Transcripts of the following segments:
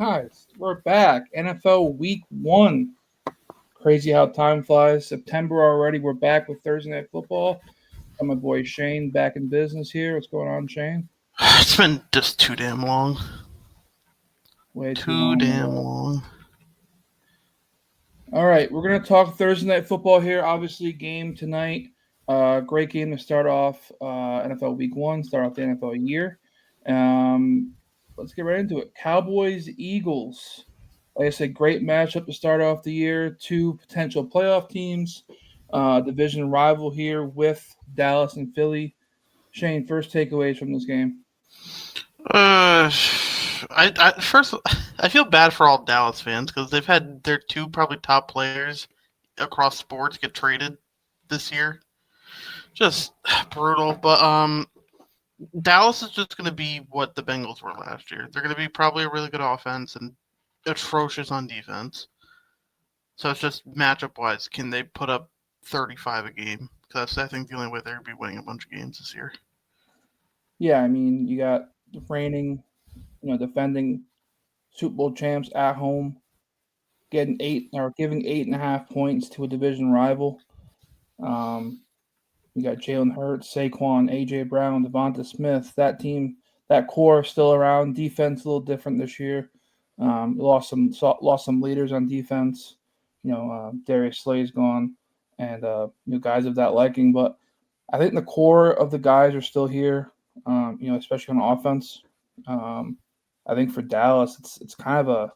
Guys, we're back. NFL Week 1. Crazy how time flies. September already. We're back with Thursday Night Football. I'm my boy Shane back in business here. What's going on, Shane? It's been just too damn long. Way too Too long, my damn dog. long. All right, we're going to talk Thursday Night Football here. Obviously, game tonight. Great game to start off NFL Week 1, start off the NFL year. Let's get right into it. Cowboys, Eagles. Like I said, great matchup to start off the year. Two potential playoff teams. Division rival here with Dallas and Philly. Shane, first takeaways from this game. Uh, first I feel bad for all Dallas fans because they've had their two probably top players across sports get traded this year. Just brutal. But Dallas is just going to be what the Bengals were last year. They're going to be probably a really good offense and atrocious on defense. So it's just matchup wise, can they put up 35 a game? Because that's I think the only way they're going to be winning a bunch of games this year. Yeah, I mean, you got the reigning, defending Super Bowl champs at home, getting giving 8.5 points to a division rival. Um, you got Jalen Hurts, Saquon, AJ Brown, Devonta Smith. That team, that core is still around. Defense a little different this year. Lost some leaders on defense. Darius Slay's gone, and guys of that liking. But I think the core of the guys are still here. Especially on offense. I think for Dallas, it's kind of a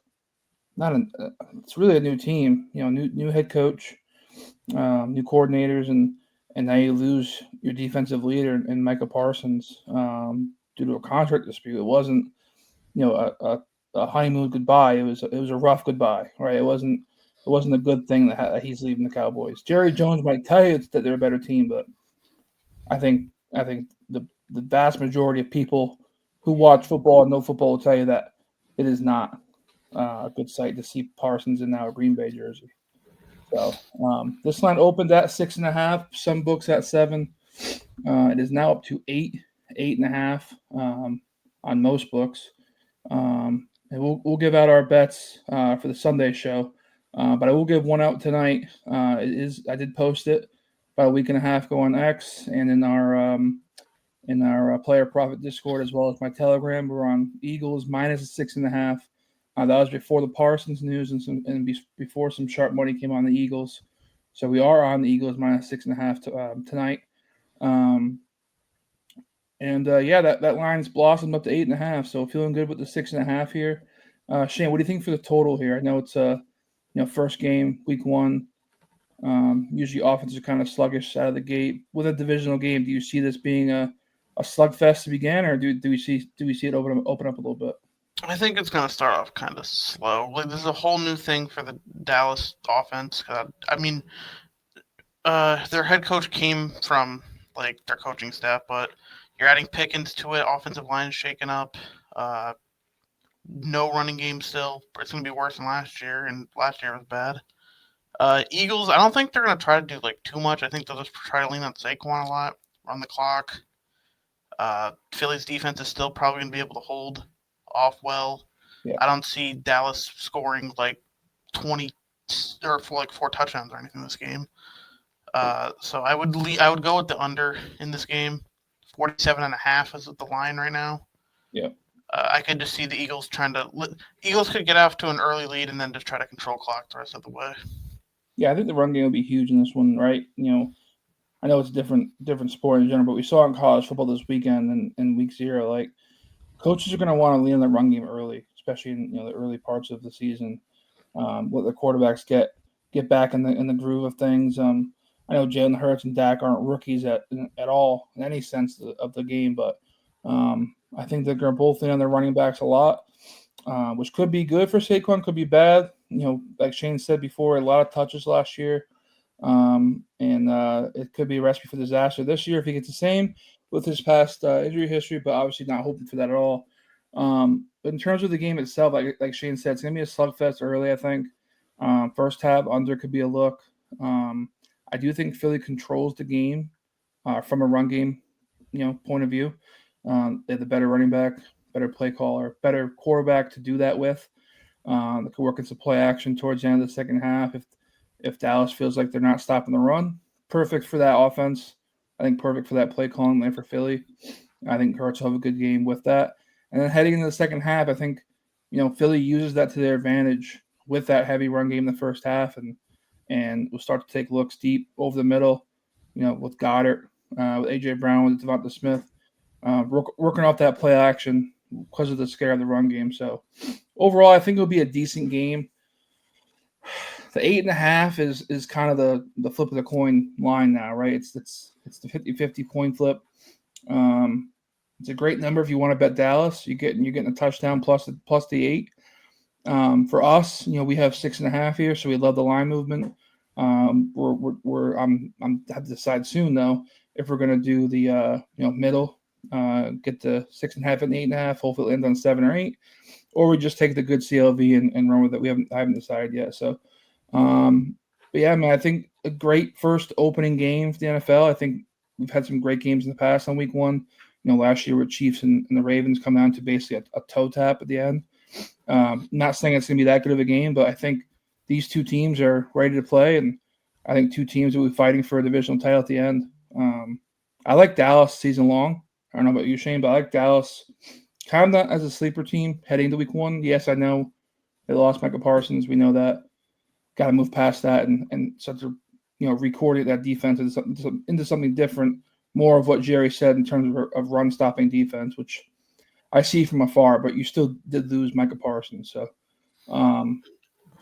not an it's really a new team. New head coach, new coordinators, and now you lose your defensive leader in Micah Parsons due to a contract dispute. It wasn't a honeymoon goodbye. It was a rough goodbye, right? It wasn't a good thing that he's leaving the Cowboys. Jerry Jones might tell you that they're a better team, but I think the vast majority of people who watch football and know football will tell you that it is not a good sight to see Parsons in now a Green Bay jersey. So this line opened at 6.5. Some books at 7. It is now up to 8.5 on most books. And we'll give out our bets for the Sunday show, but I will give one out tonight. I did post it about a week and a half ago on X and in our player profit Discord as well as my Telegram. We're on Eagles minus 6.5. That was before the Parsons news before some sharp money came on the Eagles. So we are on the Eagles minus 6.5 tonight. That line's blossomed up to 8.5. So feeling good with the 6.5 here. Shane, what do you think for the total here? I know it's first game, week 1. Usually offenses are kind of sluggish out of the gate. With a divisional game, do you see this being a slugfest to begin, or do we see it open up a little bit? I think it's going to start off kind of slow. Like, this is a whole new thing for the Dallas offense. Their head coach came from their coaching staff, but you're adding Pickens to it. Offensive line is shaken up. No running game still. It's going to be worse than last year, and last year was bad. Eagles, I don't think they're going to try to do too much. I think they'll just try to lean on Saquon a lot, run the clock. Philly's defense is still probably going to be able to hold off well. Yeah. I don't see Dallas scoring 20 or 4 touchdowns or anything this game. So I would go with the under in this game. 47.5 is the line right now. Yeah. I could just see the Eagles Eagles could get off to an early lead and then just try to control clock the rest of the way. Yeah, I think the run game will be huge in this one, right? I know it's a different sport in general, but we saw in college football this weekend and in week 0, coaches are going to want to lean on that run game early, especially in the early parts of the season. Let the quarterbacks get back in the groove of things. I know Jalen Hurts and Dak aren't rookies at all in any sense of the game, but I think they're going to both lean on their running backs a lot, which could be good for Saquon, could be bad. Like Shane said before, a lot of touches last year. And it could be a recipe for disaster this year if he gets the same with his past injury history, but obviously not hoping for that at all. But in terms of the game itself, like Shane said, it's going to be a slugfest early, I think. First half, under could be a look. I do think Philly controls the game from a run game, point of view. They have the better running back, better play caller, better quarterback to do that with. They could work into play action towards the end of the second half if Dallas feels like they're not stopping the run. Perfect for that offense. I think perfect for that play calling there for Philly. I think Hurts will have a good game with that. And then heading into the second half, I think Philly uses that to their advantage with that heavy run game in the first half, and will start to take looks deep over the middle. With Goddard, with AJ Brown, with Devonta Smith, working off that play action because of the scare of the run game. So overall, I think it'll be a decent game. The 8.5 is kind of the flip of the coin line now, right? It's the 50-50 coin flip. Um, it's a great number if you want to bet Dallas. You're getting a touchdown plus the 8. For us, we have 6.5 here, so we love the line movement. I'm have to decide soon though if we're gonna do the middle, get the 6.5 and 8.5. Hopefully, end on 7 or 8, or we just take the good CLV and run with it. I haven't decided yet. So, um, but yeah, man, I think a great first opening game for the NFL. I think we've had some great games in the past on week one. Last year with Chiefs and the Ravens come down to basically a toe tap at the end. Not saying it's going to be that good of a game, but I think these two teams are ready to play, and I think two teams will be fighting for a divisional title at the end. I like Dallas season long. I don't know about you, Shane, but I like Dallas kind of not as a sleeper team heading into week one. Yes, I know they lost Michael Parsons. We know that. Got to move past that and start to recording that defense into something different. More of what Jerry said in terms of run stopping defense, which I see from afar, but you still did lose Micah Parsons. So, um,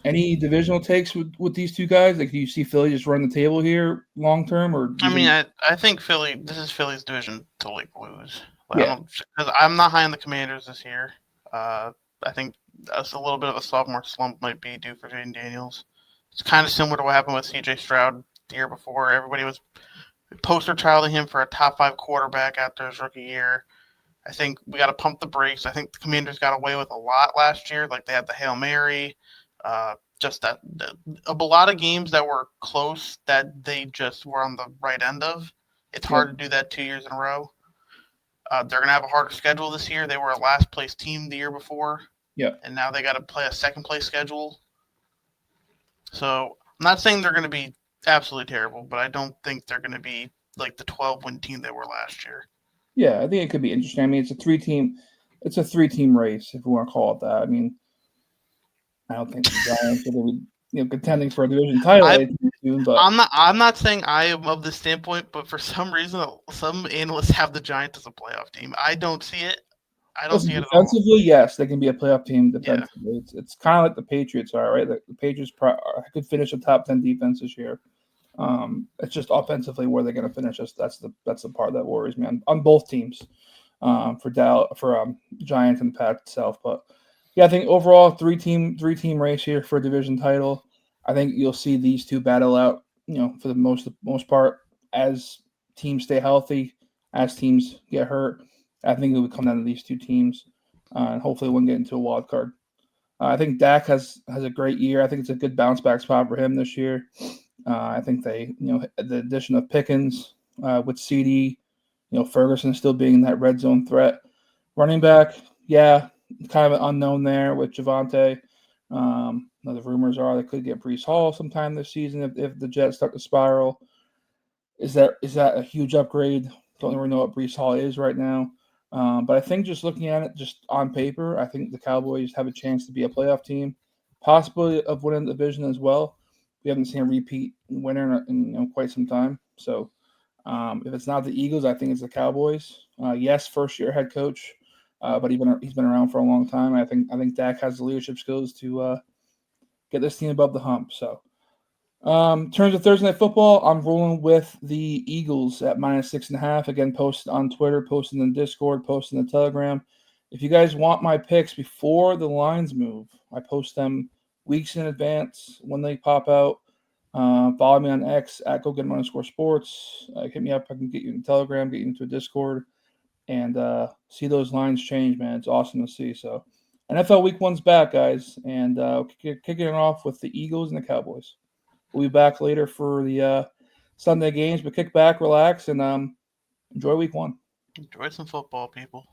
any divisional takes with these two guys? Like, do you see Philly just run the table here long term, or do I you mean, think? I think Philly. This is Philly's division to like lose. Like, I Yeah, don't because I'm not high on the Commanders this year. Uh, I think that's a little bit of a sophomore slump might be due for Jaden Daniels. It's kind of similar to what happened with C.J. Stroud the year before. Everybody was poster childing him for a top 5 quarterback after his rookie year. I think we got to pump the brakes. I think the Commanders got away with a lot last year. Like they had the Hail Mary, just a lot of games that were close that they just were on the right end of. It's yep, hard to do that 2 years in a row. They're gonna have a harder schedule this year. They were a last place team the year before, yep. and now they got to play a second place schedule. So I'm not saying they're gonna be absolutely terrible, but I don't think they're gonna be like the 12-win team they were last year. Yeah, I think it could be interesting. I mean, it's a 3-team race if we want to call it that. I mean, I don't think the Giants are going to be contending for a division title I anytime soon, but I'm not saying I am of this standpoint, but for some reason, some analysts have the Giants as a playoff team. I don't see it. I don't listen, see it at all. defensively, yes, they can be a playoff team Yeah. defensively. It's kind of like the Patriots are, right? The Patriots could finish a top 10 defense this year. It's just offensively where they're going to finish us. That's the part that worries me on both teams. For Giants and Pat itself, but yeah, I think overall three team race here for a division title. I think you'll see these two battle out. For the most part, as teams stay healthy, as teams get hurt. I think it would come down to these two teams, and hopefully we'll get into a wild card. I think Dak has a great year. I think it's a good bounce back spot for him this year. I think the addition of Pickens with CD, Ferguson still being that red zone threat. Running back, yeah, kind of an unknown there with Javante. The rumors are they could get Brees Hall sometime this season if the Jets start to spiral. Is that a huge upgrade? Don't really know what Brees Hall is right now. But I think just looking at it just on paper, I think the Cowboys have a chance to be a playoff team, possibly of winning the division as well. We haven't seen a repeat winner in quite some time. So if it's not the Eagles, I think it's the Cowboys. Yes, first year head coach, but he's been around for a long time. I think Dak has the leadership skills to get this team above the hump. So in terms of Thursday Night Football, I'm rolling with the Eagles at -6.5. Again, posted on Twitter, posted in the Discord, posted in the Telegram. If you guys want my picks before the lines move, I post them weeks in advance when they pop out. Follow me on X at GoGet'em_sports. Hit me up. I can get you in Telegram, get you into a Discord, and see those lines change, man. It's awesome to see. So NFL Week 1's back, guys, and kicking it off with the Eagles and the Cowboys. We'll be back later for the Sunday games, but kick back, relax, and enjoy week 1. Enjoy some football, people.